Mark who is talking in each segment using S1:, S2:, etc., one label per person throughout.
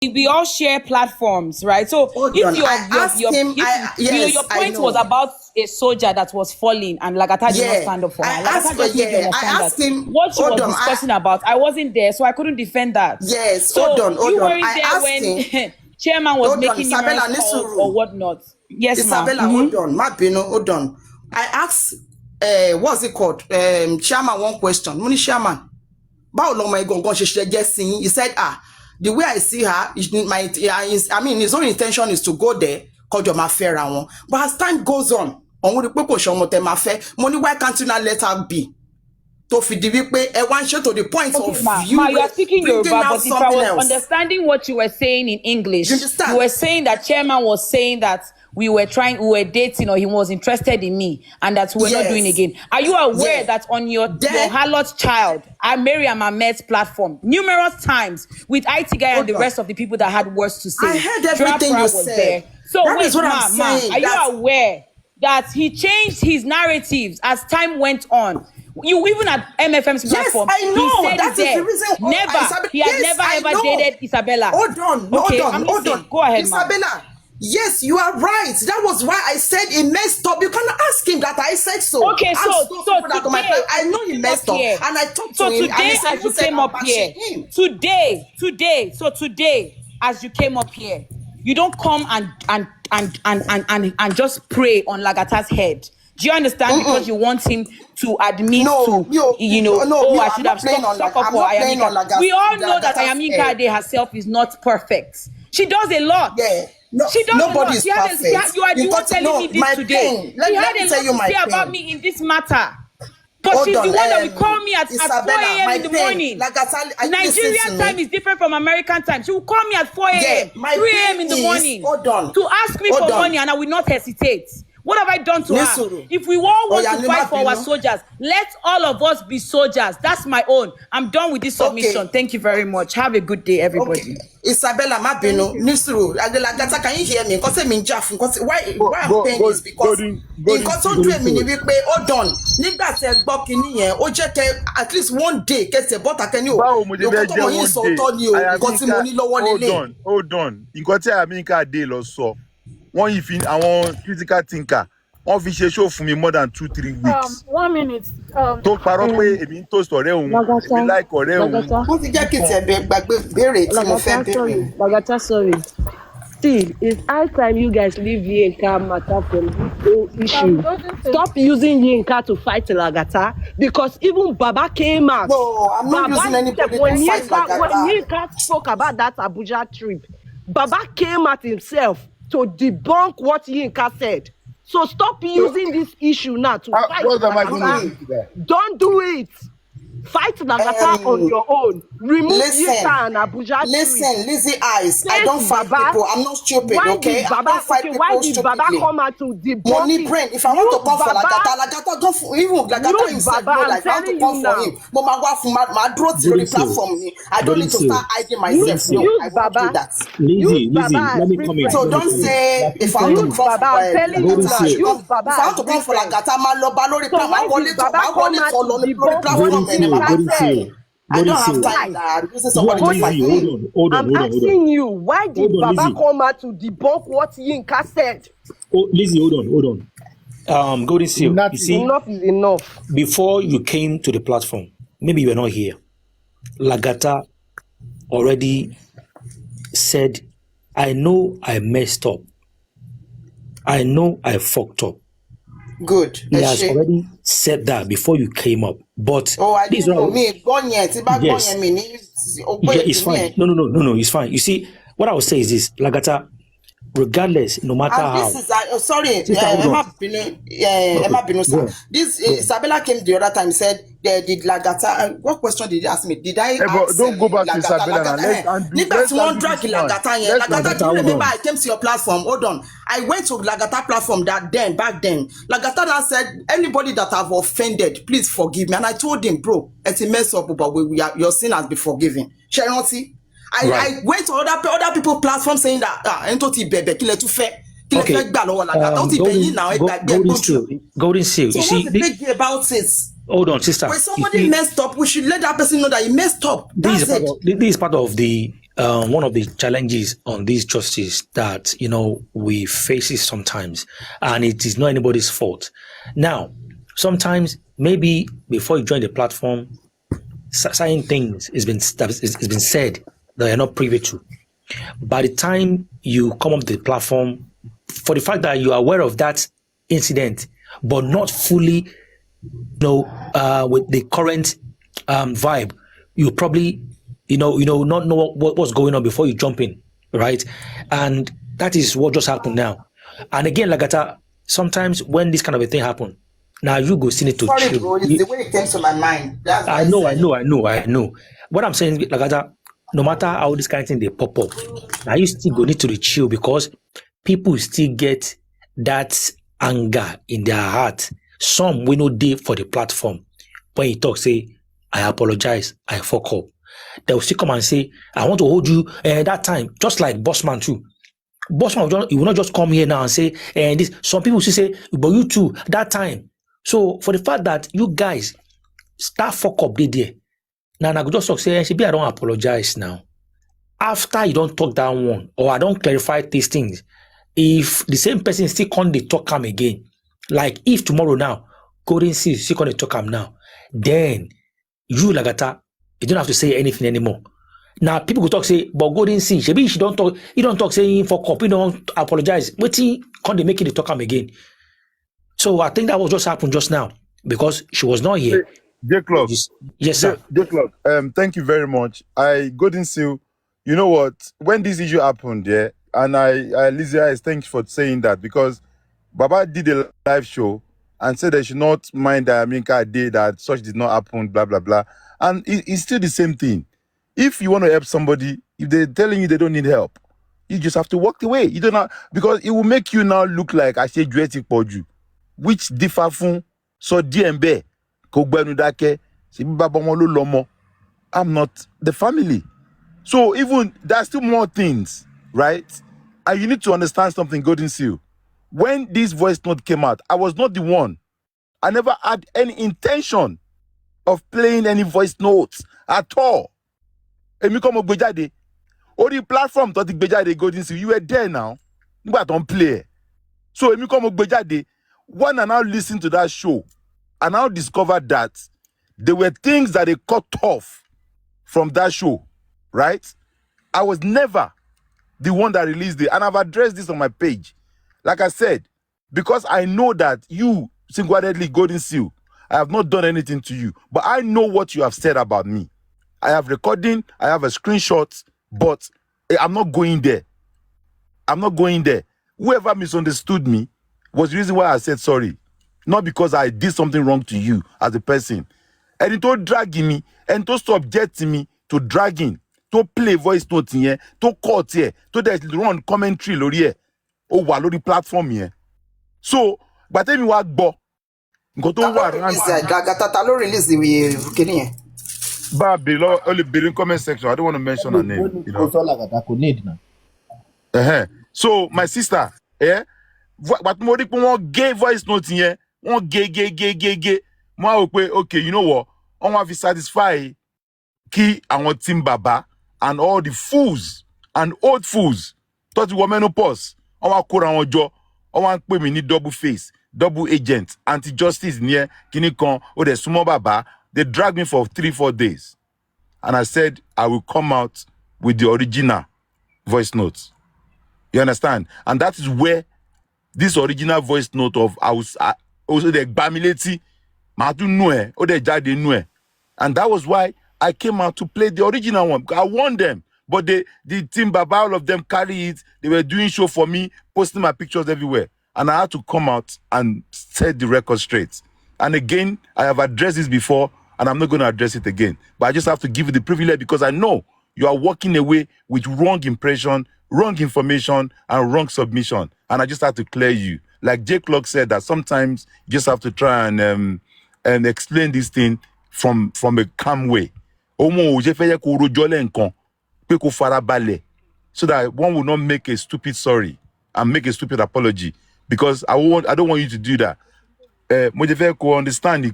S1: we all share platforms, right? So if your point was about a soldier that was falling and Lagata did not stand up for her.
S2: I asked him
S1: what she was discussing about. I wasn't there, so I couldn't defend that.
S2: Yes,
S1: so
S2: hold on.
S1: You weren't there when chairman was making numerous calls or whatnot. Yes,
S2: Isabella, hold on. I asked, what's it called? Chairman, one question. Money chairman. He said, the way I see her, his own intention is to go there, but as time goes on, money, why can't you not let her be? To the point of
S1: you are speaking Yoruba, but if I was understanding what you were saying in English, you were saying that chairman was saying that we were dating, or he was interested in me, and that we're not doing again. Are you aware that on your harlot child, Miriam Ahmed's platform, numerous times with IT guy and the rest of the people that had words to say?
S2: I heard everything you said.
S1: So wait, are you aware that he changed his narratives as time went on? You even at MFM's platform.
S2: Yes, I know.
S1: He said
S2: that is the reason.
S1: He has never ever dated Isabella.
S2: Hold on.
S1: Go ahead,
S2: Isabella. Yes, you are right. That was why I said he messed up. You can ask him that I said so.
S1: Okay, so today,
S2: I know he messed up, and I talked to him.
S1: Today, as you came up here, today, as you came up here, you don't come and just pray on Lagata's head. Do you understand? Because you want him to admit I should have stopped up for Ayamika. We all know that Ayamika Ade herself is not perfect. She does a lot.
S2: Yeah. No,
S1: she does
S2: nobody's
S1: a lot.
S2: Perfect.
S1: You are the one telling me this today. She had a lot to say about me in this matter. But she's the one that will call me at 4 a.m. in the morning. Nigerian time is different from American time. She will call me at 4 a.m., 3 a.m. in the morning to ask me for money, and I will not hesitate. What have I done to her? If we all want to fight for our soldiers, let all of us be soldiers. That's my own. I'm done with this submission. Thank you very much. Have a good day, everybody.
S2: Isabella Mabino, Nisru, Lagata, can you hear me? Because I'm in Jaff. Why I'm saying this? Because because on 2 minutes, we hold on. Nigga said, Bokini, at least one day, get a butter. Can you?
S3: Hold on. You got to America day or so. One if in our critical thinker, one fish show for me more than 2-3 weeks.
S4: 1 minute.
S3: Talk parole, toast or like or
S4: Lagata, sorry. See, it's high time you guys leave Yinka matter from this whole issue. Stop using Yinka to fight Lagata, because even Baba came out.
S2: No, I'm not using anybody to fight Lagata.
S4: When Yinka spoke about that Abuja trip, Baba came out himself to debunk what Yinka said. So stop using this issue now to fight Lagata. Don't do it. Fight Lagata on your own. Remove Yinka and Abuja.
S2: Listen, Lizzie Eyes. I don't fight people. I'm not stupid, okay? I don't fight people
S4: why did Baba come out to debunk
S2: Money brain. If I want to come for Lagata don't for even Lagata himself know like I want to come for him. But my brought to the platform. I don't need to start hiding myself. No, I won't do that.
S5: Lizzie, let me come in.
S2: So don't say if I want to come for Lagata. If I want to come for Lagata, my lobby platform. I don't have time now. This is somebody to fight.
S4: I'm asking you, why did Baba come out to debunk what Yinka said?
S5: Oh, Lizzie, hold on. Golden Seal, you see,
S4: enough is enough.
S5: Before you came to the platform, maybe you were not here. Lagata already said, I know I messed up. I know I fucked up.
S2: Good.
S5: He has already said that before you came up. But
S2: I didn't know me.
S5: Yes, it's fine. No, it's fine. You see, what I would say is this, Lagata, regardless, no matter how.
S2: This is This Isabella came the other time, said did Lagata. What question did you ask me? Did I ask?
S3: Don't go back to Isabella.
S2: Let's drag Lagata. Lagata, do you remember I came to your platform? Hold on. I went to Lagata platform back then. Lagata now said, anybody that I've offended, please forgive me. And I told him, bro, it's a mess up, but your sin has been forgiven. Sharonti. I went to other people's platform saying that
S5: Golden Seal.
S2: So
S5: you see,
S2: what's the big deal about it?
S5: Hold on, sister.
S2: When somebody messed up, we should let that person know that he messed up.
S5: This is part of the one of the challenges on these justice that, we face it sometimes, and it is not anybody's fault. Now, sometimes maybe before you join the platform, certain things has been said that you're not privy to. By the time you come up to the platform, for the fact that you are aware of that incident, but not fully, with the current vibe, you probably, not know what's going on before you jump in, right? And that is what just happened now. And again, Lagata, sometimes when this kind of a thing happens, now you go see it to
S2: Sorry,
S5: chill.
S2: bro, it's the way it came to my mind. That's
S5: I know. What I'm saying, Lagata, no matter how this kind of thing they pop up, now you still go need to chill, because people still get that anger in their heart. Some will not day for the platform. When you talk, say, I apologize, I fuck up. They will still come and say, I want to hold you that time, just like Bossman too. Bossman, you will not just come here now and say, this. Some people still say, but you too, that time. So for the fact that you guys start fuck up there, now I could just talk, say, I don't apologize now. After you don't talk that one, or I don't clarify these things, if the same person still can't talk him again, like if tomorrow now, Golden Sea still can't talk him now, then you, Lagata, you don't have to say anything anymore. Now people will talk, say, but Golden Sea, maybe she don't talk, you don't talk saying for up, you don't apologize. But can't they make it talk him again? So I think that was just happened just now, because she was not here.
S3: J-Clock.
S5: Yes, sir.
S3: J-Clock, thank you very much. Golden Seal, you know what? When this issue happened, yeah, and Lizzie, thank you for saying that, because Baba did a live show and said they should not mind that Aminka did that, such did not happen, blah, blah, blah. And it's still the same thing. If you want to help somebody, if they're telling you they don't need help, you just have to walk away. You don't know, because it will make you now look like I say Juetic Poju, which differ from so DMB. I'm not the family. So even there's still more things, right? And you need to understand something, Golden Seal. When this voice note came out, I was not the one. I never had any intention of playing any voice notes at all. Emi come Ogbejade. All the platform thought the Golden Seal. You were there now. But don't play. So Emi come Ogbejade. When I now listen to that show, I now discovered that there were things that they cut off from that show, right? I was never the one that released it, and I've addressed this on my page. Like I said, because I know that you, single-handedly Golden Seal, I have not done anything to you, but I know what you have said about me. I have recording, I have a screenshot, but I'm not going there. I'm not going there. Whoever misunderstood me was the reason why I said sorry. Not because I did something wrong to you as a person. And it told dragging me, and to subjecting me to dragging, to play voice notes here, to cut here, to run commentary lórí ẹ̀, ó wà lórí platform here. So, but tell me what bo. Nǹkan tó wà
S2: Lagata ta ló release the kini yẹn.
S3: Ba below only below comment section. I don't want to mention her name. You know.
S6: Lagata kò need now.
S3: So my sister, but mo rí pé wọ́n gay voice note yẹn, wọ́n gay. Mo wá wò pé okay, you know what? Wọ́n wá fi satisfy kí àwọn team baba and all the fools and old fools tó ti wọ menopause. Wọ́n wá kóra wọn jọ. Wọ́n wá ń pè mí ní double face, double agent, anti-justice near kíní kan, ó dẹ̀ súnmọ́ bàbá. They dragged me for 3-4 days. And I said, I will come out with the original voice notes. You understand? And that is where this original voice note of I was also the Bamileti, and that was why I came out to play the original one. I won them. But the team Baba, all of them carry it. They were doing show for me, posting my pictures everywhere. And I had to come out and set the record straight. And again, I have addressed this before, and I'm not going to address it again. But I just have to give you the privilege because I know you are walking away with wrong impression, wrong information, and wrong submission. And I just have to clear you. Like J. Clock said, that sometimes you just have to try and explain this thing from a calm way. So that one will not make a stupid sorry and make a stupid apology. Because I don't want you to do that. Understand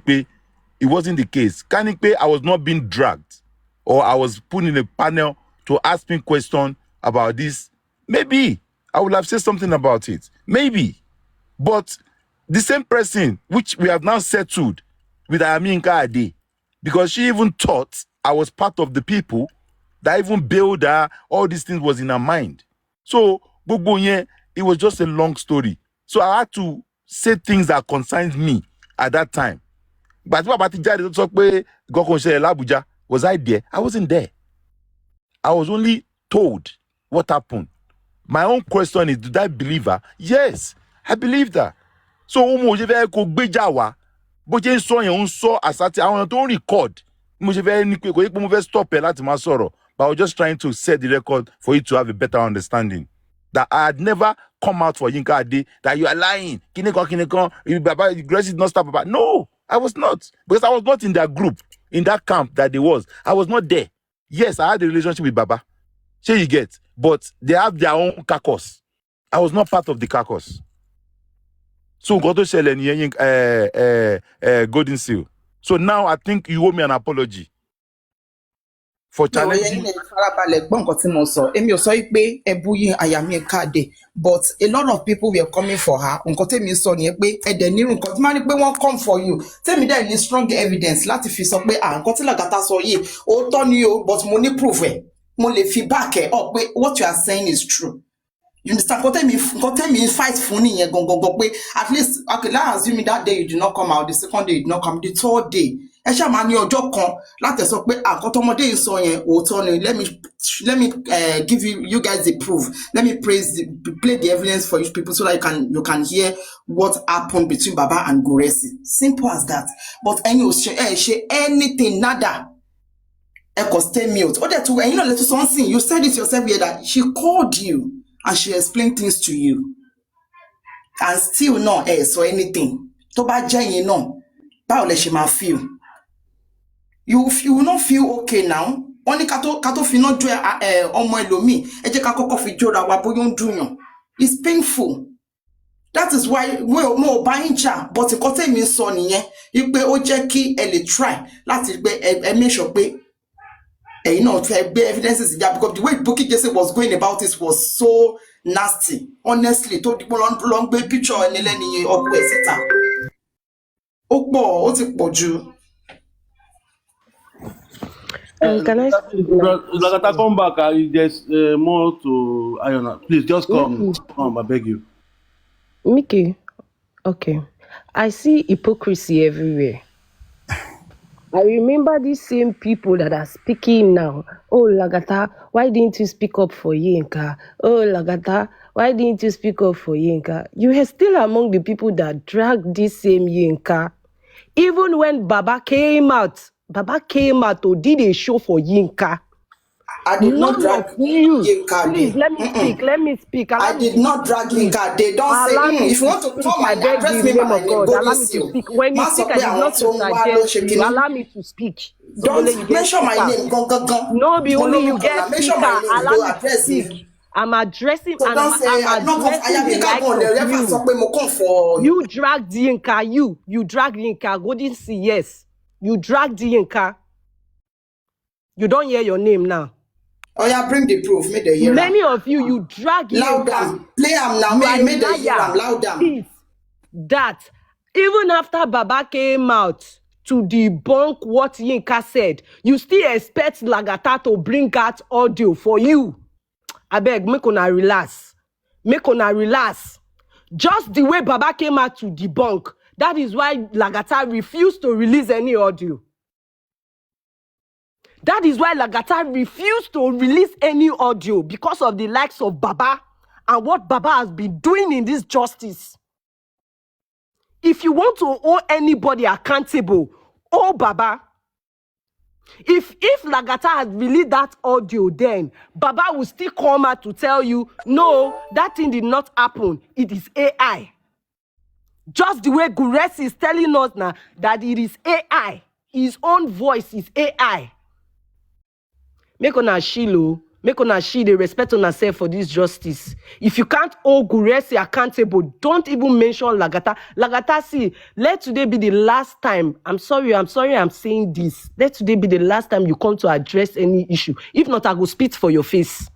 S3: it wasn't the case. Can it be I was not being dragged or I was put in a panel to ask me question about this, maybe I would have said something about it. Maybe. But the same person, which we have now settled with Ayaminka Ade, because she even thought I was part of the people that even bailed her, all these things was in her mind. So, it was just a long story. So I had to say things that concerned me at that time. But was I there? I wasn't there. I was only told what happened. My own question is, did I believe her? Yes, I believed her. So, bó ṣe ń sọ yẹn ń sọ àsátì àwọn tó ń record mo ṣe fẹ́ ní pé kò yẹ pé mo fẹ́ stop ẹ láti máa sọ̀rọ̀, but I was just trying to set the record for you to have a better understanding that I had never come out for Yinka Ade that you are lying kinikan Baba Grace did not stop Baba. No, I was not, because I was not in that group, in that camp that they was. I was not there. Yes, I had a relationship with Baba, sure you get, but they have their own caucus. I was not part of the caucus. So go to ṣẹlẹ̀ nìyẹn Golden Seal. So now I think you owe me an apology for challenging.
S2: But a lot of people were coming for her. Come for you. Tell me there is strong evidence. Láti fi sọ pé nǹkan tí Lagata sọ yìí ó tọ́ ni o, but mo ní proof ẹ̀. Mo lè fi back ẹ̀ up pé what you are saying is true. You understand? Tell me fight for me at least, okay, let's assume that day you did not come out, the second day you did not come, the third day. Let me give you guys the proof. Let me play the evidence for you people so that you can hear what happened between Baba and Guresi. Simple as that. But anything, nada. Stay mute. Something you said it yourself here that she called you and she explained things to you, and still not so anything. To ba jẹ́ no, báwo lẹ ṣe máa feel? You will not feel okay now. Only kato fi no jo ọmọ ẹlòmíì, ẹ jẹ́ ká kọ́kọ́ fi jora wa bóyá ń dùnyàn. It's painful. That is why mo bá yín jà, but nǹkan tèmi ń sọ nìyẹn, wípé ó jẹ́ kí ẹ lè try láti gbé ẹ make sure pé evidences because the way Bukky Jesse was going about it was so nasty. Honestly, to the long picture and Eleni or Wesita. What's it for you?
S4: Can I speak?
S6: Lagata, come back. There's more to Iona. Please just come. Come, I beg you.
S4: Mickey, okay. I see hypocrisy everywhere. I remember these same people that are speaking now. Oh, Lagata, why didn't you speak up for Yinka? Oh, Lagata, why didn't you speak up for Yinka? You are still among the people that dragged this same Yinka. Even when Baba came out or did a show for Yinka.
S2: I did not drag Yinka.
S4: Please, let me speak.
S2: I did not drag Yinka. They don't say, if you want to call my address me by my name,
S4: allow me to speak. When you speak, I did not suggest you. Allow me to speak.
S2: Don't mention my name.
S4: No, be only you get speaker. Allow me to speak. I'm addressing.
S2: So don't say,
S4: you dragged Yinka. You dragged Yinka. Golden Sea, yes. You dragged Yinka. You don't hear your name now.
S2: Oh yeah, bring the proof. Make the hear.
S4: Many of you drag
S2: loud down. Play them now. Make the hear. Loud down.
S4: That even after Baba came out to debunk what Yinka said, you still expect Lagata to bring out audio for you. I beg, make una relax. Just the way Baba came out to debunk, that is why Lagata refused to release any audio. That is why Lagata refused to release any audio, because of the likes of Baba and what Baba has been doing in this justice. If you want to hold anybody accountable, Baba. If Lagata had released that audio, then Baba will still come out to tell you, no, that thing did not happen. It is AI. Just the way Gures is telling us now that it is AI. His own voice is AI. Make on a shilo. Make una she dey respect una self for this justice. If you can't hold Guresi accountable, don't even mention Lagata. Lagata, see, let today be the last time. I'm sorry I'm saying this. Let today be the last time you come to address any issue. If not, I go spit for your face.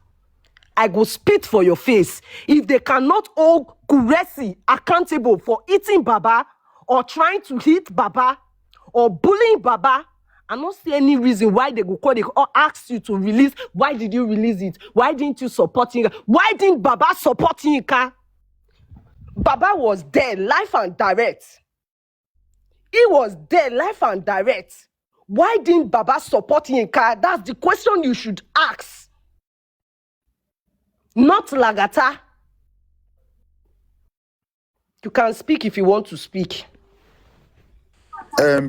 S4: I go spit for your face. If they cannot hold Guresi accountable for eating Baba or trying to hit Baba or bullying Baba, I don't see any reason why they go call or ask you to release. Why did you release it? Why didn't you support Yinka? Why didn't Baba support Yinka? Baba was there, live and direct. He was there, live and direct. Why didn't Baba support Yinka? That's the question you should ask. Not Lagata. You can speak if you want to speak.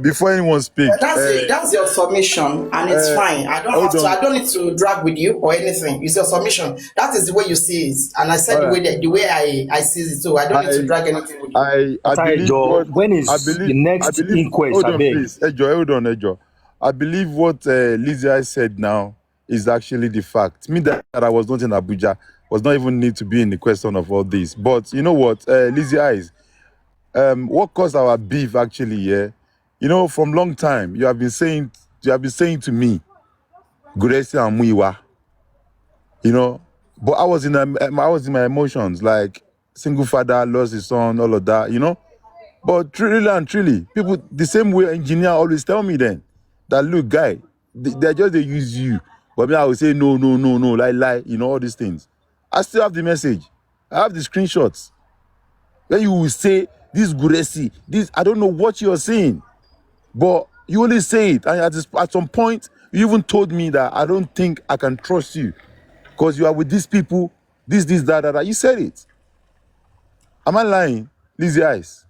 S3: Before anyone speaks,
S2: that's your submission, and it's fine. I don't need to drag with you or anything. It's your submission. That is the way you see it, and I said the way I see it. So I don't need to drag anything with you.
S5: I believe when is the next inquest?
S3: Hold on, please. Hold on, Ejo. I believe what Lizzie said now is actually the fact. Me that I was not in Abuja was not even need to be in the question of all this. But you know what, Lizzie eyes, what caused our beef actually? Yeah, you know, from long time you have been saying to me, Guresi and Muiwa. You know, but I was in my emotions, like single father lost his son, all of that. You know, but truly and truly, people the same way engineer always tell me then that look, guy, they use you. But me, I would say no, lie, you know, all these things. I still have the message. I have the screenshots. Then you will say, this Guresi, this, I don't know what you're saying. But you only say it. And at some point, you even told me that I don't think I can trust you. Because you are with these people, this, that. You said it. Am I lying? Lizzie eyes.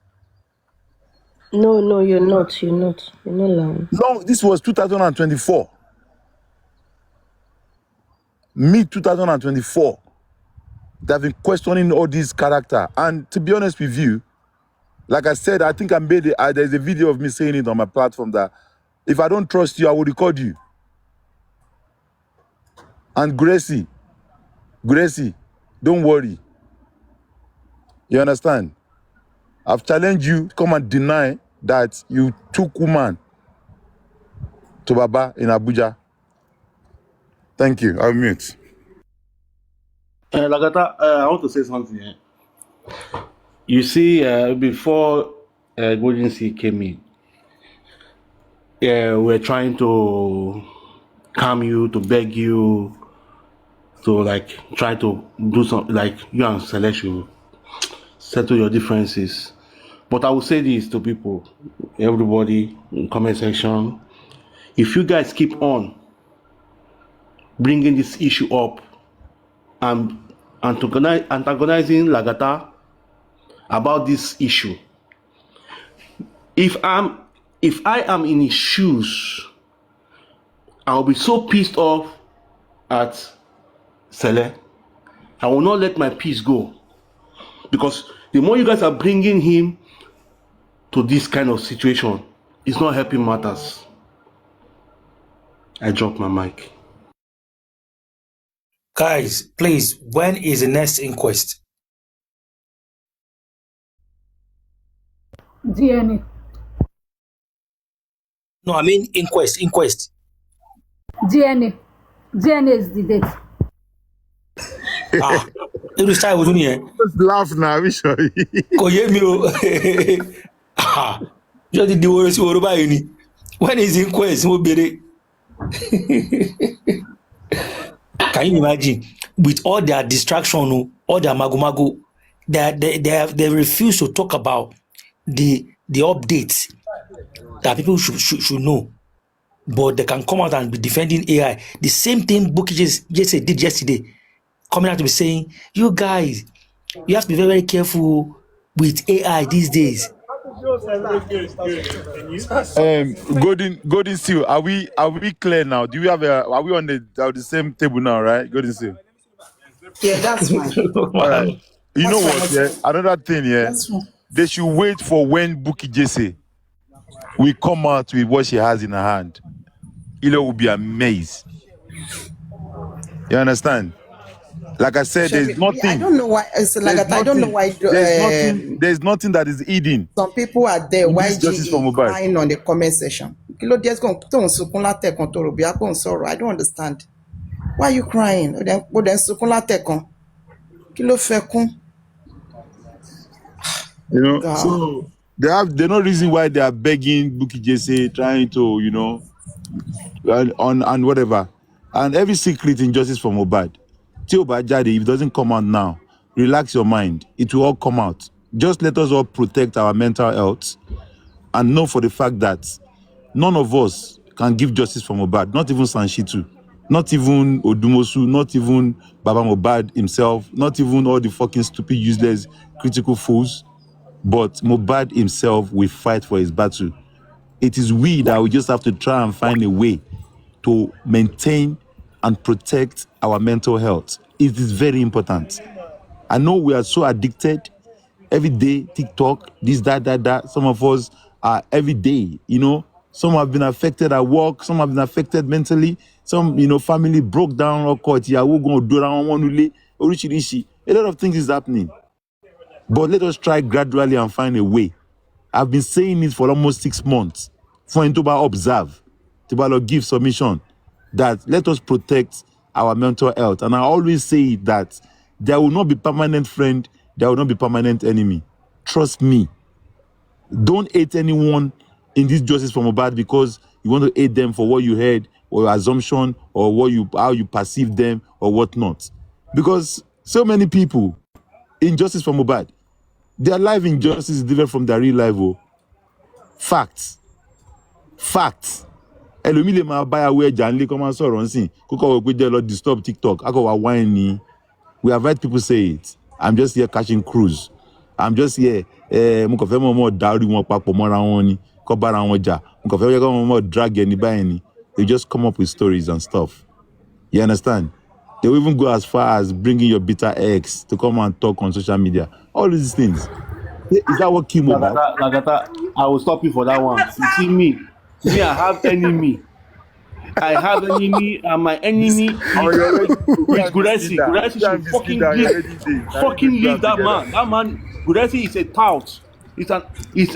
S7: No, you're not. You're not lying.
S3: No, this was 2024. Mid-2024. They've been questioning all these character. And to be honest with you, like I said, I think I made it. There's a video of me saying it on my platform that if I don't trust you, I will record you. And Guresi, don't worry. You understand? I've challenged you to come and deny that you took woman to Baba in Abuja. Thank you. I'll mute.
S6: Lagata, I want to say something here. You see, before Golden Sea came in, we're trying to calm you, to beg you, to like try to do something, like you and Celeste settle your differences. But I will say this to people, everybody in comment section, if you guys keep on bringing this issue up and antagonizing Lagata about this issue, if I am in his shoes, I'll be so pissed off at Sele. I will not let my peace go, because the more you guys are bringing him to this kind of situation, it's not helping matters. I dropped my mic.
S5: Guys, please, when is the next inquest?
S8: DNA.
S5: No, I mean inquest.
S8: DNA is the date.
S5: You start with here.
S3: Just laugh now, we show you.
S5: Just the words when is inquest? Can you imagine? With all their distraction, all their mago, they refuse to talk about the updates that people should know. But they can come out and be defending AI. The same thing Buki just did yesterday. Coming out to be saying, you guys, you have to be very, very careful with AI these days.
S3: Golden Seal, are we clear now? Do we have are we on the same table now, right? Golden Seal.
S2: Yeah, that's fine.
S3: All right. You know what? Yeah, another thing. Yeah, they should wait for when Buki Jesse will come out with what she has in her hand. Ilo will be amazed. You understand? Like I said, there's nothing.
S2: I don't know why. Lagata, I don't know why.
S3: There's nothing that is hidden.
S2: Some people are there.
S3: YGE
S2: crying on the comment section. I don't understand. Why are you crying?
S3: You know,
S2: God.
S3: so there's no reason why they are begging Bukky Jesse, trying to, you know, and whatever. And every secret injustice for Mohbad. Till Bajade, if it doesn't come out now, relax your mind. It will all come out. Just let us all protect our mental health and know for the fact that none of us can give justice for Mohbad, not even Sanshitu, not even Odumosu, not even Baba Mohbad himself, not even all the fucking stupid, useless, critical fools. But Mohbad himself will fight for his battle. It is we that we just have to try and find a way to maintain and protect our mental health. It is very important. I know we are so addicted. Every day, TikTok, this, that. Some of us are every day, you know. Some have been affected at work. Some have been affected mentally. Some, you know, family broke down. A lot of things is happening. But let us try gradually and find a way. I've been saying it for almost 6 months. For him to observe, to give submission, that let us protect our mental health. And I always say that there will not be permanent friend, there will not be permanent enemy. Trust me. Don't hate anyone in this justice for Mohbad because you want to hate them for what you heard or your assumption or how you perceive them or whatnot. Because so many people in justice for Mohbad, their life injustice is different from their real life. Oh. Facts. Ẹlòmí lè máa báyà wé ẹja nílé kọ́ máa sọ̀rọ̀ nsìn kókó wọ pé jẹ́ lọ disturb TikTok akọ̀ wá wine ni. We have heard people say it. I'm just here catching cruise. I'm just here. Mo kàn fẹ́ mọ̀ dárí wọn papọ̀ mọ́ra wọn ni kọ́ bára wọn jà. Mo kàn fẹ́ yẹ kọ́ mọ̀ drag ẹni báyìí ni. They just come up with stories and stuff. You understand? They will even go as far as bringing your bitter ex to come and talk on social media. All these things. Is that what killed Mohbad?
S6: Lagata, I will stop you for that one. You see me, I have enemy. I have enemy, and my enemy is Guresi. Guresi should fucking leave that man. That man, Guresi is a tout. It's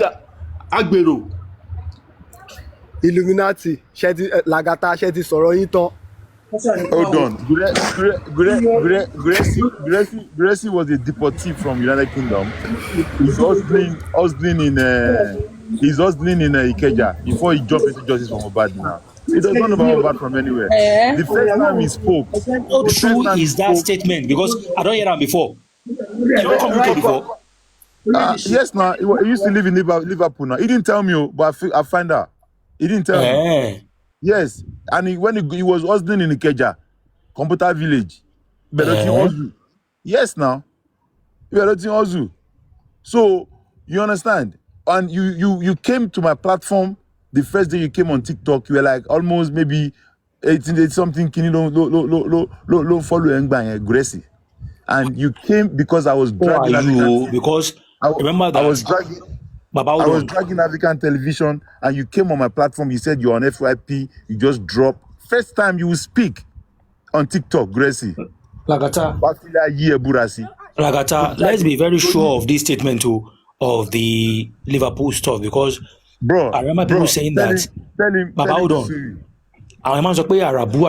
S6: a agbero.
S9: Illuminati. Lagata, ṣé ti sọ̀rọ̀ yín tán.
S3: Hold on. Guresi was a deportee from United Kingdom. He's hustling in Ikeja before he jumped into justice for Mohbad now. He does not know about Mohbad from anywhere. The first time he spoke.
S5: How true is that statement? Because I don't hear that before. You don't come to before.
S3: Yes, now he used to live in Liverpool. Now he didn't tell me, but I find out. He didn't tell me. Yes, and when he was hustling in Ikeja, Computer Village, yes, now so you understand, and you came to my platform the first day you came on TikTok. You were like almost maybe 18 something. Can you don't follow Guresi, and you came because I was dragging.
S5: Because remember that
S3: I was dragging African television, and you came on my platform. You said you're on FYP. You just dropped. First time you will speak on TikTok, Guresi.
S5: Lagata, let's be very sure of this statement too, of the Liverpool stuff, because I remember people saying that.
S3: Tell him.
S5: Hold on. I remember saying Arabu.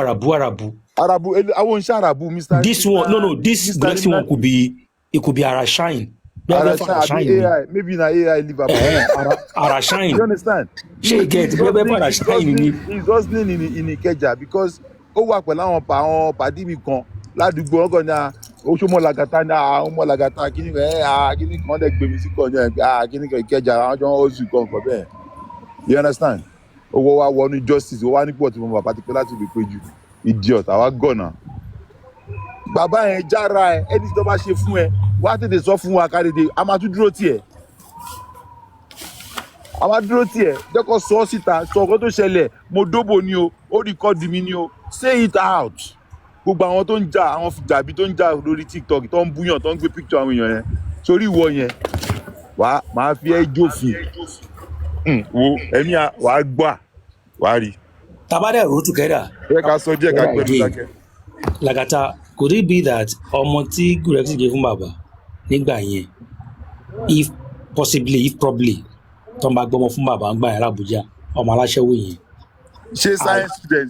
S3: I won't say Arabu, Mr.
S5: This one, no. This Guresi one could be Arashine.
S3: AI, maybe in AI Liverpool.
S5: Arashine.
S3: You understand?
S5: He's hustling
S3: in Ikeja because work with àwọn pàdé mi kan ládùúgbò ọgọ ní Oṣomọ Lagata ní ọmọ Lagata kíní kan dẹ̀ gbé mi sí kan ní kíní kan Ìkẹjà àwọn jọ oṣù kan kọ bẹ́ẹ̀. You understand? Owó wa wọnú justice owó wa ní pọ̀ tí mo bàbá ti pẹ́ láti lè péjú idiot àwa gọ̀nà. Bàbá yẹn jára ẹ ẹni tí wọ́n bá ṣe fún ẹ wá tètè sọ fún wa kárédé a máa tún dúró tiẹ̀. Jẹ́ kó sọ síta sọ ọkọ tó ṣẹlẹ̀ mo dóbò ni o ó rìkọ́dì mi ni o say it out. Gbogbo àwọn tó ń jà àwọn fìjàbí tó ń jà lórí TikTok tó ń búyàn tó ń gbé picture àwọn èèyàn yẹn sórí ìwọ yẹn máa fi ẹ́ jófin wo ẹ̀mí wàá gbà wàá rí.
S5: Tabadẹ ro together.
S3: Ẹ ká sọ díẹ̀ ká gbẹ́nu dákẹ́.
S5: Lagata, could it be that ọmọ tí Gurexy gave fún bàbá nígbà yẹn, if probably, tó ń bá gbọ́mọ fún bàbá ń gbà yẹn l'Abuja, ọmọ aláṣẹ́wó yẹn?
S3: Ṣé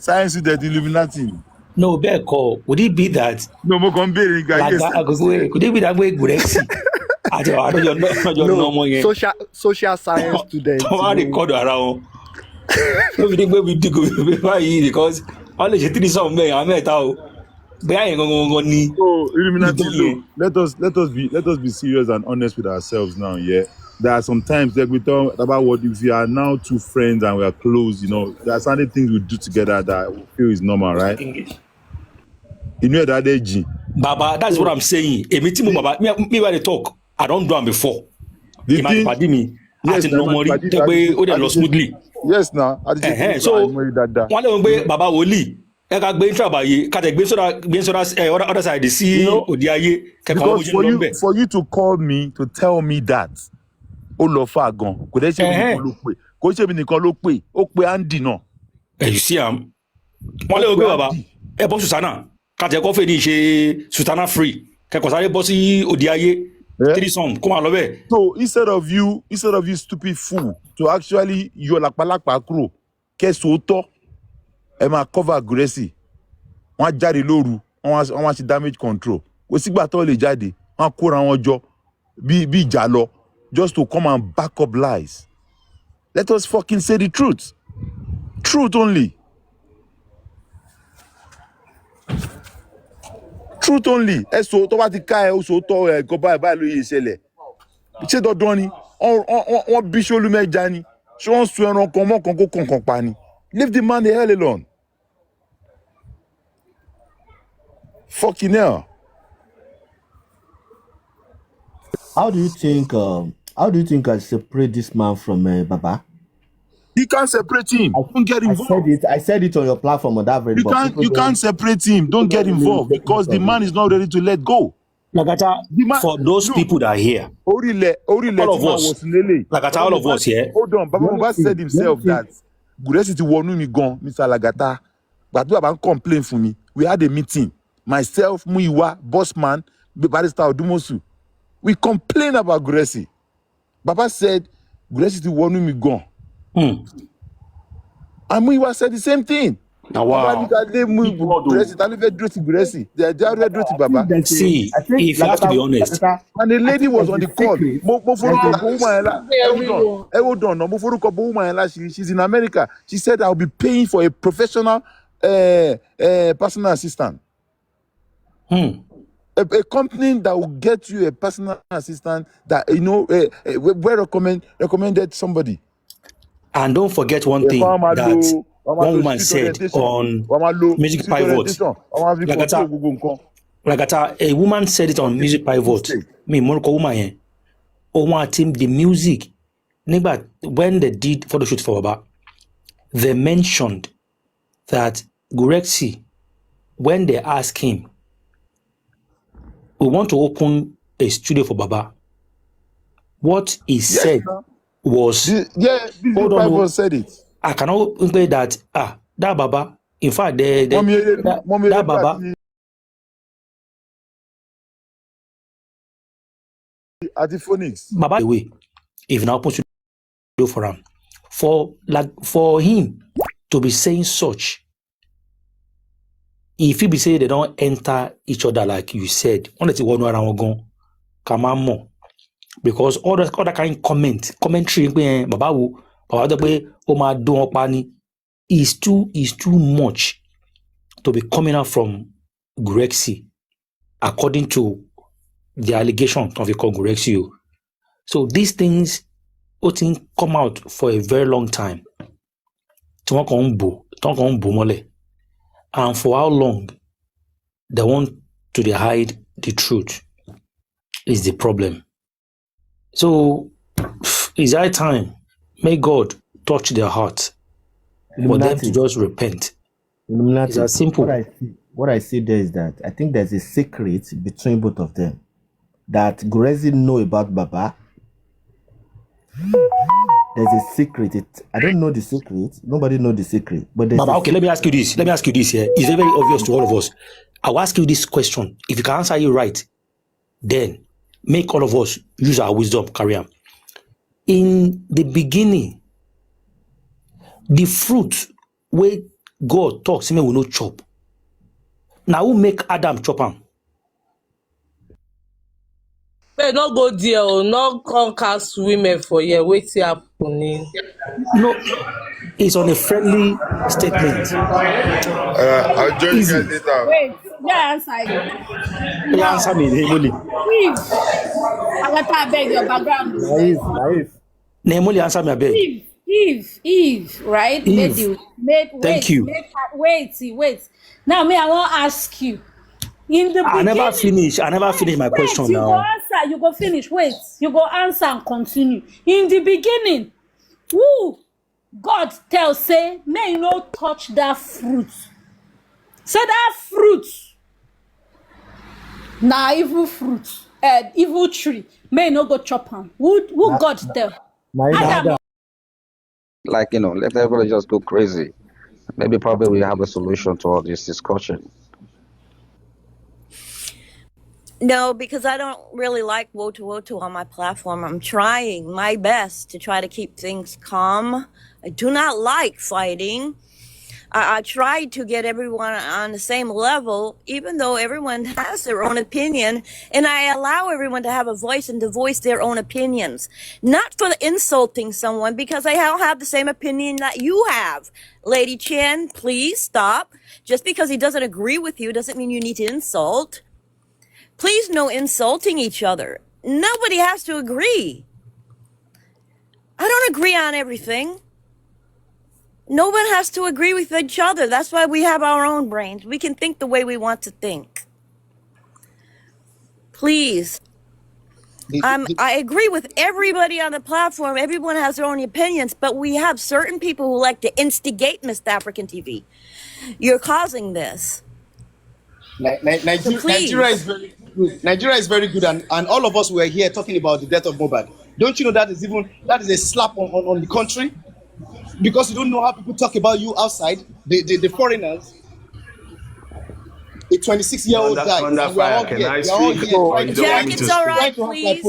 S3: science student Illuminati?
S5: No, bẹ́ẹ̀ kọ́, would it be that?
S3: No, mo kàn ń béèrè nígbà
S5: yẹn. Could it be that way Gurexy? Àti àwọn àdójọ ọmọ yẹn.
S9: Social science student.
S5: Tó wá rìkọ́dù ara wọn. Ló fi dé pé mi dìgbò báyìí because wọ́n lè ṣe 3 sọ̀rọ̀ mẹ́rin àwọn mẹ́ta o. Bẹ́ẹ̀ yẹn gangan ni.
S3: Oh, Illuminati, let us be serious and honest with ourselves now, yeah? There are some times that we talk about what if we are now two friends and we are close, you know, there are certain things we do together that we feel is normal, right? You know that age.
S5: Baba, that's what I'm saying. Èmi tí mo baba, me when they talk, I don't do am before.
S3: The thing,
S5: pàdé mi, àti normally, tẹ́ pé ó dẹ̀ lọ smoothly.
S3: Yes, now.
S5: So, wọ́n lè wọ́n gbé baba wòlíì. Ẹ ká gbé trabayé, ká tẹ̀ gbé sọ́dọ̀ other side sí òdi ayé.
S3: Because for you to call me to tell me that, ó lọ fà gan, kò dẹ́ ṣe mi nìkan ló pè, kò ṣe mi nìkan ló pè, ó pe Andy náà.
S5: You see am, wọ́n lè wọ́n gbé baba, ẹ bọ́ Susana, ká tẹ̀ kọ́ fẹ́ ní ṣe Susana free, kẹ́kọ̀ọ́ sáré bọ́ sí òdi ayé. 3 sum, come on, love it.
S3: So instead of you stupid fool to actually yọ lápálápá kúrò, kẹ́sòótọ́, ẹ máa cover Gurexy. Wọ́n á jáde lóru, wọ́n á ṣe damage control. Kò sígbà tó lè jáde, wọ́n á kóra wọn jọ bí ìjà lọ just to come and back up lies. Let us fucking say the truth. Truth only. Truth only. Ẹ̀sọ́ tó bá ti ká ẹ̀ oṣù tó ẹ̀kọ́ báyìí ló yẹ ìṣẹ̀lẹ̀. Ṣé dandan ni? Wọ́n bí Ṣolúmẹ́jà ni. Ṣé wọ́n sun ẹran kan mọ́ kan kó kọ̀ọ̀kan pa ni? Leave the man the hell alone. Fucking hell.
S10: How do you think I separate this man from Baba?
S3: You can't separate him. Don't get involved.
S10: I said it on your platform on that very.
S3: You can't separate him. Don't get involved because the man is not ready to let go.
S5: Lagata, for those people that are here, all of us, Lagata, all of us here.
S3: Hold on, Baba Mohbad said himself that Gurexy ti wọnú mi gan, Mr. Lagata. But we have complain for me. We had a meeting. Myself, Muyiwa, Bossman, Barrister Odumosu. We complained about Gurexy. Baba said Gurexy ti wọnú mi gan. And Muyiwa said the same thing.
S5: Wow. See, if you have to be honest.
S3: And the lady was on the call. Hold on. She's in America. She said, I'll be paying for a professional personal assistant. A company that will get you a personal assistant that, you know, recommended somebody. And
S5: don't forget one thing that one woman said on Music Pivot. Lagata, a woman said it on Music Pivot. Me, Morocco woman, the music. When they did photo shoot for Baba, they mentioned that Gurexy, when they asked him, we want to open a studio for Baba, what he said was,
S3: Pivot said it.
S5: I cannot say that, that Baba, in fact, that Baba.
S3: At the Phoenix.
S5: Baba, the way, if now put to do for him, for him to be saying such, if he be saying they don't enter each other like you said, honestly, one around go, come on more, because all that kind of commentary, Baba the way Oma do opani is too much to be coming out from Gurexy, according to the allegation of the Gurexy. So these things come out for a very long time. And for how long they want to hide the truth is the problem. So it's high time. May God touch their heart for them to just repent. It's as simple.
S10: What I see there is that I think there's a secret between both of them that Gurexy know about Baba. there's a secret. I don't know the secret. Nobody knows the secret. But there's
S5: Baba, okay, let me ask you this. Here. It's very obvious to all of us. I'll ask you this question. If you can answer it right, then make all of us use our wisdom, carry on. In the beginning, the fruit where God talks, we will not chop. Now who make Adam chop am?
S11: Hey, no go there or no come cast women for here. Wait happening.
S5: No, it's on a friendly statement.
S3: I'll join you guys later.
S8: Wait, yeah, answer you.
S5: Yeah, answer me, Nemoli.
S8: If I beg your background is
S10: naive.
S5: Nemoli, answer me, I beg.
S8: Eve, right?
S5: Eve. Thank you.
S8: Wait. Now, I want to ask you. In the beginning,
S5: I never finish my question
S8: you
S5: now.
S8: go answer, you go finish. Wait, you go answer and continue. In the beginning, who God tell say, may no touch that fruit. Say that fruit. Now evil fruit, evil tree, may no go chop am. Who God tell? Adam.
S12: Like, let everybody just go crazy. Maybe probably we have a solution to all this discussion.
S7: No, because I don't really like woto on my platform. I'm trying my best to try to keep things calm. I do not like fighting. I try to get everyone on the same level, even though everyone has their own opinion, and I allow everyone to have a voice and to voice their own opinions. Not for insulting someone, because I don't have the same opinion that you have. Lady Chen, please stop. Just because he doesn't agree with you doesn't mean you need to insult. Please, no insulting each other. Nobody has to agree. I don't agree on everything. No one has to agree with each other. That's why we have our own brains. We can think the way we want to think. Please. I agree with everybody on the platform. Everyone has their own opinions, but we have certain people who like to instigate Mr. African TV. You're causing this.
S9: Nigeria is very good. Nigeria is very good, and all of us were here talking about the death of Mohbad. Don't you know that is a slap on the country? Because you don't know how people talk about you outside, the foreigners. A 26-year-old guy.
S3: Under fire, can I speak?
S7: Jack, it's all right, please.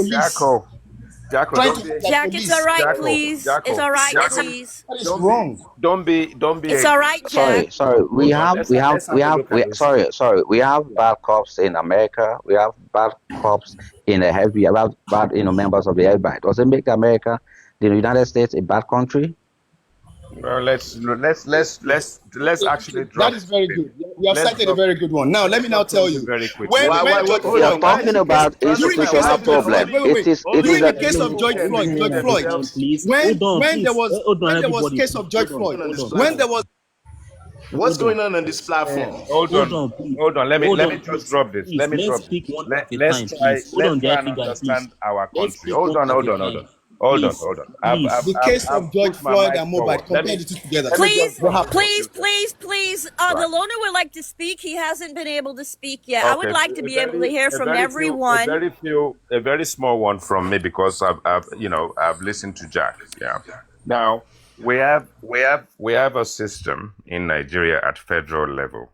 S3: Jack,
S7: it's all right, please. It's all right, please.
S9: That is wrong.
S3: Don't be.
S7: It's all right, Jack.
S12: Sorry. We have bad cops in America. We have bad cops in the FBI. We have bad, members of the FBI. Does it make America, the United States, a bad country?
S3: Well, let's actually drop.
S9: That is very good. You have cited a very good one. Now, let me now tell you.
S3: Very quick.
S12: We are talking about institutional problem.
S9: During the case of George Floyd, when there was case of George Floyd, when there was.
S6: What's going on this platform?
S3: Hold on. Let me just drop this. Let's try and understand our country. Hold on.
S9: The case of George Floyd and Mohbad, compare the two together.
S7: Please. The loner would like to speak. He hasn't been able to speak yet. Okay. I would like to be able to hear from everyone.
S3: A very small one from me, because I've listened to Jack. Yeah. Now we have a system in Nigeria at federal level,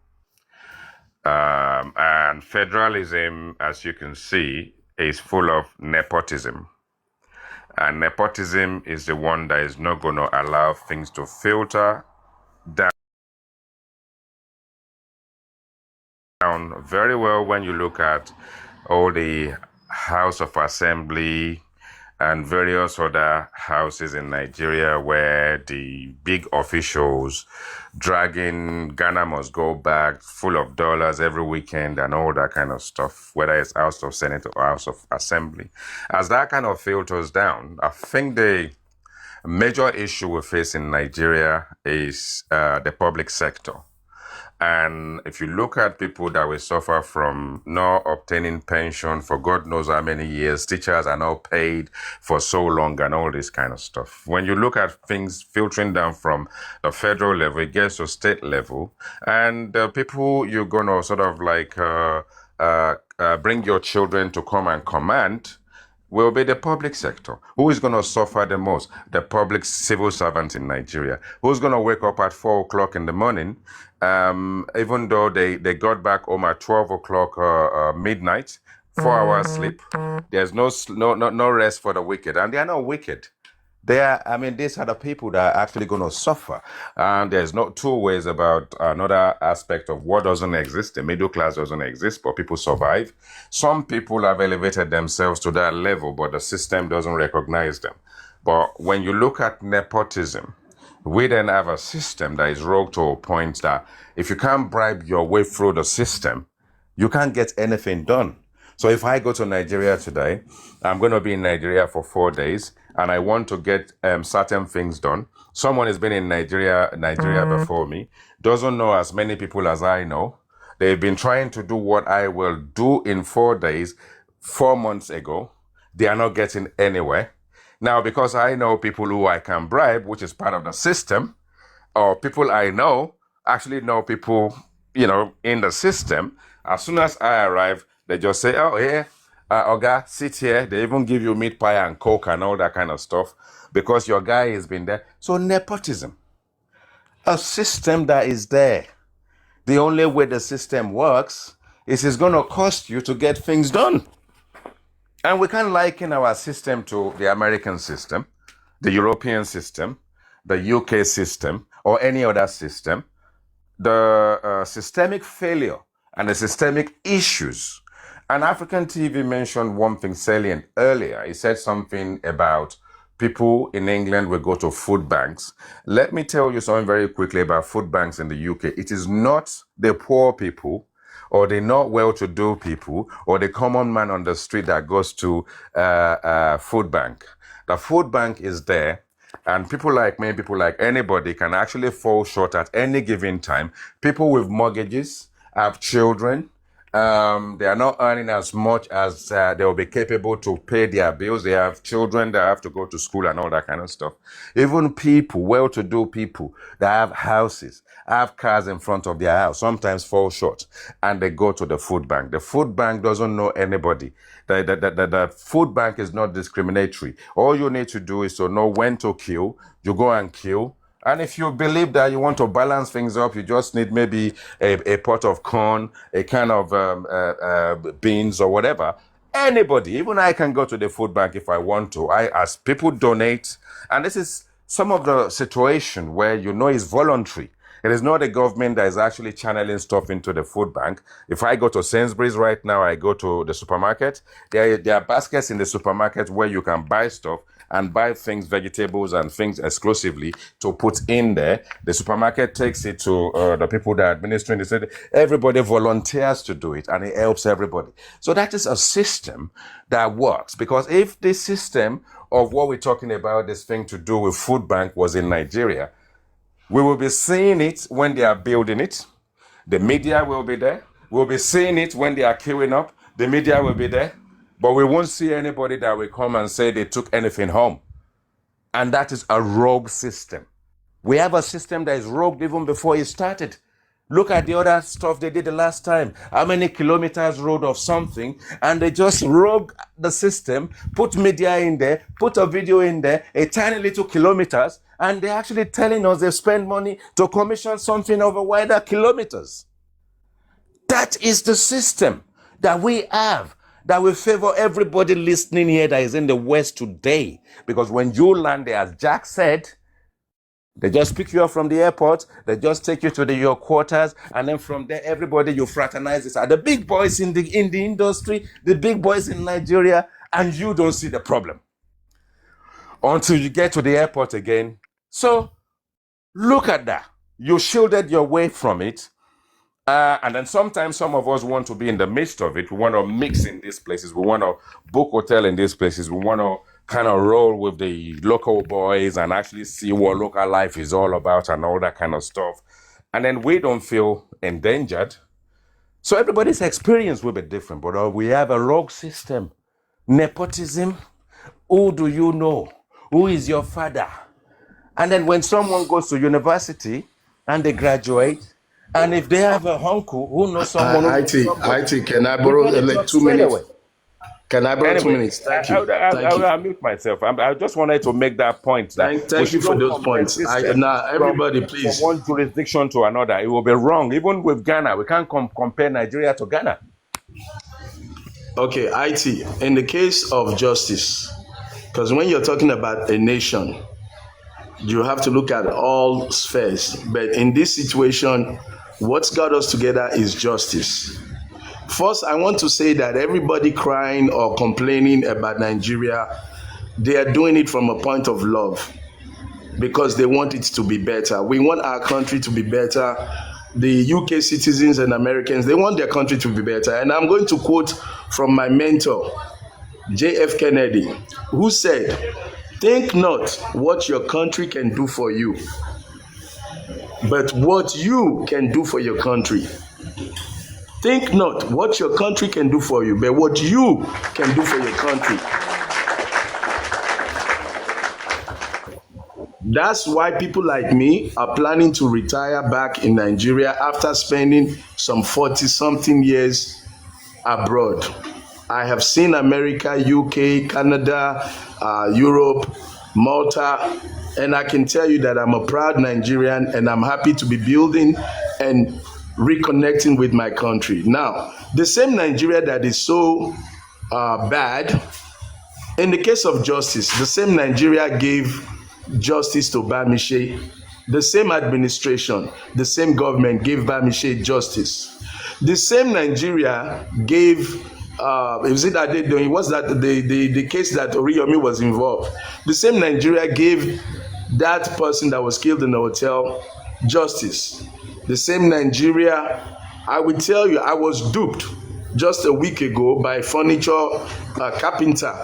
S3: and federalism, as you can see, is full of nepotism. And nepotism is the one that is not going to allow things to filter down very well when you look at all the House of Assembly and various other houses in Nigeria, where the big officials dragging Ghana must go back full of dollars every weekend and all that kind of stuff, whether it's House of Senate or House of Assembly. As that kind of filters down, I think the major issue we face in Nigeria is the public sector. And if you look at people that will suffer from not obtaining pension for God knows how many years, teachers are not paid for so long and all this kind of stuff. When you look at things filtering down from the federal level, it gets to state level, and people you're going to sort of like bring your children to come and command,
S13: will be the public sector. Who is going to suffer the most? The public civil servants in Nigeria. Who's going to wake up at 4 o'clock in the morning, even though they got back home at 12 o'clock midnight, 4 hours sleep. There's no rest for the wicked. And they are not wicked. These are the people that are actually going to suffer. And there's not two ways about another aspect of what doesn't exist. The middle class doesn't exist, but people survive. Some people have elevated themselves to that level, but the system doesn't recognize them. But when you look at nepotism, we then have a system that is rogue to a point that if you can't bribe your way through the system, you can't get anything done. So if I go to Nigeria today, I'm going to be in Nigeria for 4 days, and I want to get certain things done. Someone has been in Nigeria before me, doesn't know as many people as I know. They've been trying to do what I will do in 4 days, 4 months ago. They are not getting anywhere. Now, because I know people who I can bribe, which is part of the system, or people I know actually know people, in the system, as soon as I arrive, they just say, oh, yeah, Oga, sit here. They even give you meat pie and coke and all that kind of stuff because your guy has been there. So nepotism, a system that is there. The only way the system works is it's going to cost you to get things done. And we can't liken our system to the American system, the European system, the UK system, or any other system. The systemic failure and the systemic issues. And African TV mentioned one thing salient earlier. He said something about people in England will go to food banks. Let me tell you something very quickly about food banks in the UK. It is not the poor people or the not well-to-do people or the common man on the street that goes to food bank. The food bank is there, and people like me, people like anybody can actually fall short at any given time. People with mortgages have children. They are not earning as much as they will be capable to pay their bills. They have children that have to go to school and all that kind of stuff. Even people, well-to-do people that have houses, have cars in front of their house, sometimes fall short, and they go to the food bank. The food bank doesn't know anybody. The food bank is not discriminatory. All you need to do is to know when to kill. You go and kill. And if you believe that you want to balance things up, you just need maybe a pot of corn, a kind of beans or whatever. Anybody, even I can go to the food bank if I want to. As people donate, and this is some of the situation where it's voluntary. It is not the government that is actually channeling stuff into the food bank. If I go to Sainsbury's right now, I go to the supermarket, there are baskets in the supermarket where you can buy stuff and buy things, vegetables and things exclusively to put in there. The supermarket takes it to the people that are administering the city. Everybody volunteers to do it, and it helps everybody. So that is a system that works, because if this system of what we're talking about, this thing to do with food bank, was in Nigeria, we will be seeing it when they are building it. The media will be there. We'll be seeing it when they are queuing up. The media will be there. But we won't see anybody that will come and say they took anything home. And that is a rogue system. We have a system that is rogue even before it started. Look at the other stuff they did the last time. How many kilometers road of something, and they just rogue the system, put media in there, put a video in there, a tiny little kilometers, and they're actually telling us they spend money to commission something over wider kilometers. That is the system that we have, that will favor everybody listening here that is in the West today. Because when you land there, as Jack said, they just pick you up from the airport, they just take you to your quarters, and then from there, everybody you fraternize this are the big boys in the industry, the big boys in Nigeria, and you don't see the problem until you get to the airport again. So look at that. You shielded your way from it. And then sometimes some of us want to be in the midst of it. We want to mix in these places. We want to book hotel in these places. We want to kind of roll with the local boys and actually see what local life is all about and all that kind of stuff. And then we don't feel endangered. So everybody's experience will be different. But we have a rogue system. Nepotism. Who do you know? Who is your father? And then when someone goes to university and they graduate, and if they have a uncle who knows someone,
S6: IT, can I borrow like 2 minutes?
S14: Can I borrow 2
S13: Anyway,
S14: minutes? Thank you. Thank you.
S13: I'll mute myself. I just wanted to make that point.
S14: Thank you for those points. Now, everybody, please.
S13: From one jurisdiction to another, it will be wrong. Even with Ghana, we can't compare Nigeria to Ghana.
S14: Okay, IT, in the case of justice, because when you're talking about a nation, you have to look at all spheres. But in this situation, what's got us together is justice. First, I want to say that everybody crying or complaining about Nigeria, they are doing it from a point of love because they want it to be better. We want our country to be better. The UK citizens and Americans, they want their country to be better. And I'm going to quote from my mentor, J.F. Kennedy, who said, "Think not what your country can do for you, but what you can do for your country." Think not what your country can do for you, but what you can do for your country. That's why people like me are planning to retire back in Nigeria after spending some 40-something years abroad. I have seen America, UK, Canada, Europe, Malta, and I can tell you that I'm a proud Nigerian and I'm happy to be building and reconnecting with my country. Now, the same Nigeria that is so bad, in the case of justice, the same Nigeria gave justice to Bamishe. The same administration, the same government gave Bamishe justice. The same Nigeria gave what's that the case that Oriyomi was involved. The same Nigeria gave that person that was killed in the hotel justice. The same Nigeria, I will tell you, I was duped just a week ago by a furniture carpenter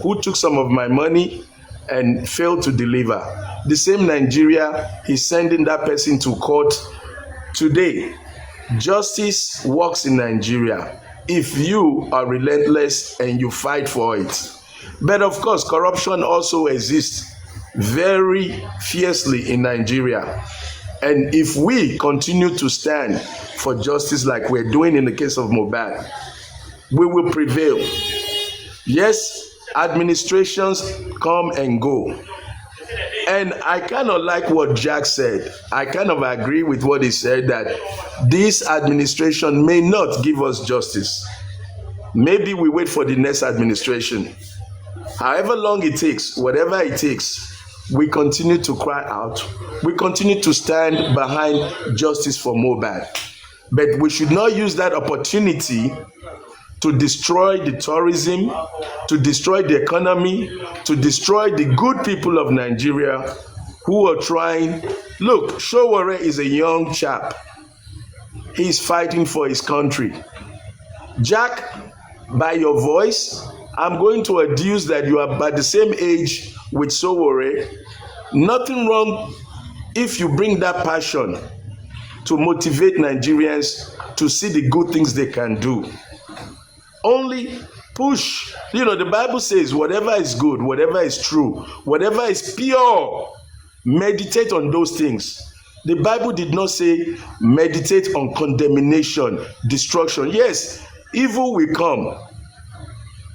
S14: who took some of my money and failed to deliver. The same Nigeria is sending that person to court today. Justice works in Nigeria if you are relentless and you fight for it. But of course, corruption also exists very fiercely in Nigeria. And if we continue to stand for justice like we're doing in the case of Mohbad, we will prevail. Yes, administrations come and go. And I kind of like what Jack said. I kind of agree with what he said, that this administration may not give us justice. Maybe we wait for the next administration. However long it takes, whatever it takes, we continue to cry out. We continue to stand behind justice for Mohbad. But we should not use that opportunity to destroy the tourism, to destroy the economy, to destroy the good people of Nigeria who are trying. Look, Sowore is a young chap. He's fighting for his country. Jack, by your voice, I'm going to adduce that you are by the same age with Sowore. Nothing wrong if you bring that passion to motivate Nigerians to see the good things they can do. Only push. The Bible says whatever is good, whatever is true, whatever is pure, meditate on those things. The Bible did not say meditate on condemnation, destruction. Yes, evil will come,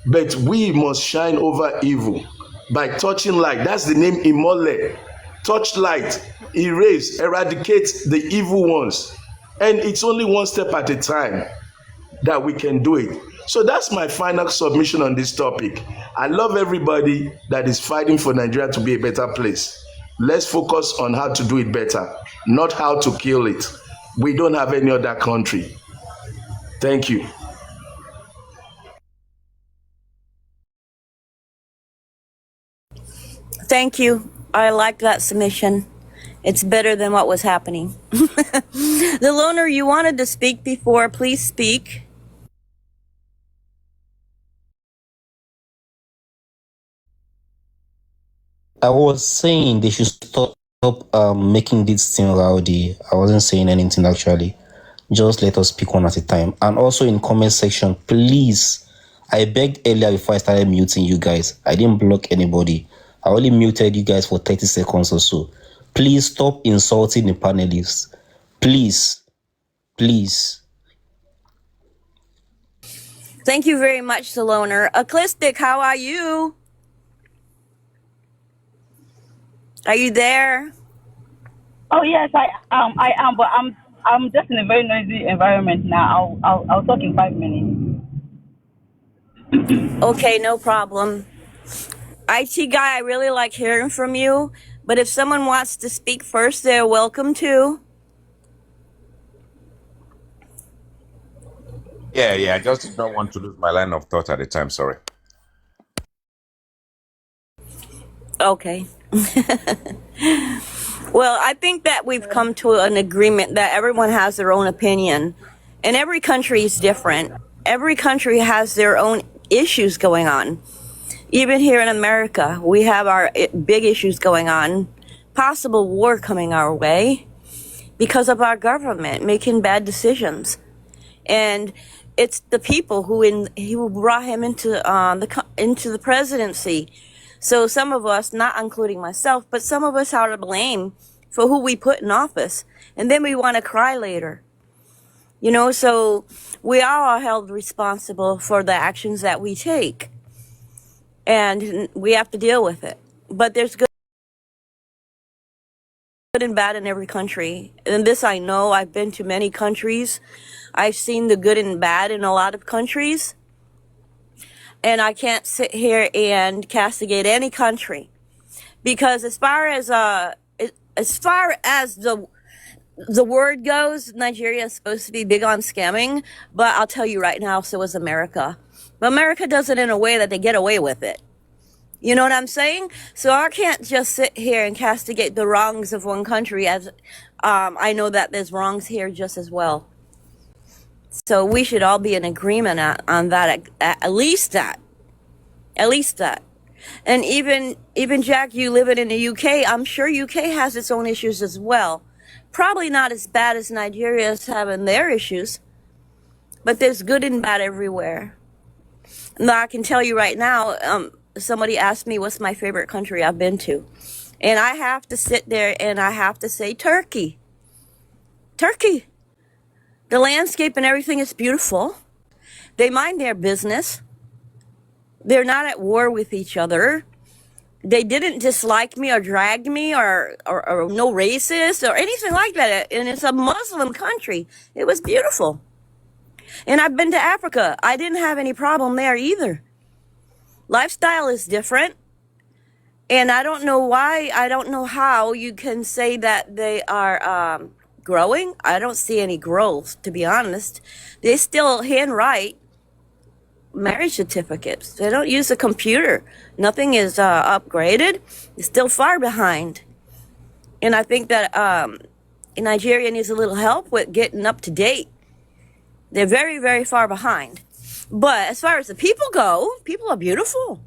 S14: but we must shine over evil by touching light. That's the name Imole. Touch light, erase, eradicate the evil ones. And it's only one step at a time that we can do it. So that's my final submission on this topic. I love everybody that is fighting for Nigeria to be a better place. Let's focus on how to do it better, not how to kill it. We don't have any other country. Thank you.
S7: Thank you. I like that submission. It's better than what was happening. The loner, you wanted to speak before. Please speak.
S5: I was saying they should stop making this thing rowdy. I wasn't saying anything actually. Just let us speak one at a time. And also in comment section, please, I begged earlier before I started muting you guys. I didn't block anybody. I only muted you guys for 30 seconds or so. Please stop insulting the panelists. Please. Please.
S7: Thank you very much, Saloner. Eclistic, how are you? Are you there?
S15: Oh yes, I am, but I'm just in a very noisy environment now. I'll talk in 5 minutes.
S7: Okay, no problem. IT guy, I really like hearing from you, but if someone wants to speak first, they're welcome to.
S13: Yeah, I just did not want to lose my line of thought at the time, sorry.
S7: Okay. Well, I think that we've come to an agreement that everyone has their own opinion, and every country is different. Every country has their own issues going on. Even here in America, we have our big issues going on. Possible war coming our way because of our government making bad decisions. And it's the people who brought him into the presidency. So some of us, not including myself, but some of us are to blame for who we put in office. And then we want to cry later. You know, so we all are held responsible for the actions that we take. And we have to deal with it. But there's good and bad in every country. And this I know. I've been to many countries. I've seen the good and bad in a lot of countries. And I can't sit here and castigate any country, because as far as the word goes, Nigeria is supposed to be big on scamming, but I'll tell you right now, so is America. But America does it in a way that they get away with it. You know what I'm saying? So I can't just sit here and castigate the wrongs of one country, as I know that there's wrongs here just as well. So we should all be in agreement on that, at least that. And even Jack, you living in the UK, I'm sure UK has its own issues as well. Probably not as bad as Nigeria is having their issues, but there's good and bad everywhere. Now I can tell you right now, somebody asked me what's my favorite country I've been to, and I have to sit there and I have to say Turkey. The landscape and everything is beautiful. They mind their business. They're not at war with each other. They didn't dislike me or drag me or no racist or anything like that. And it's a Muslim country. It was beautiful. And I've been to Africa. I didn't have any problem there either. Lifestyle is different. And I don't know how you can say that they are growing. I don't see any growth, to be honest. They still handwrite marriage certificates. They don't use a computer. Nothing is upgraded. It's still far behind. And I think that Nigeria needs a little help with getting up to date. They're very, very far behind. But as far as the people go, people are beautiful.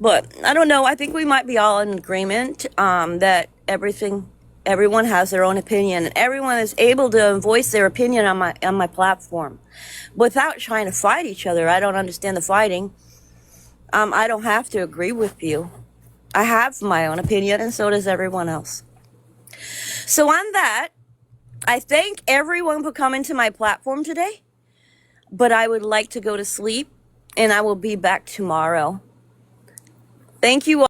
S7: But I don't know. I think we might be all in agreement that everyone has their own opinion. Everyone is able to voice their opinion on my platform without trying to fight each other. I don't understand the fighting. I don't have to agree with you. I have my own opinion, and so does everyone else. So on that, I thank everyone for coming to my platform today, but I would like to go to sleep, and I will be back tomorrow. Thank you all.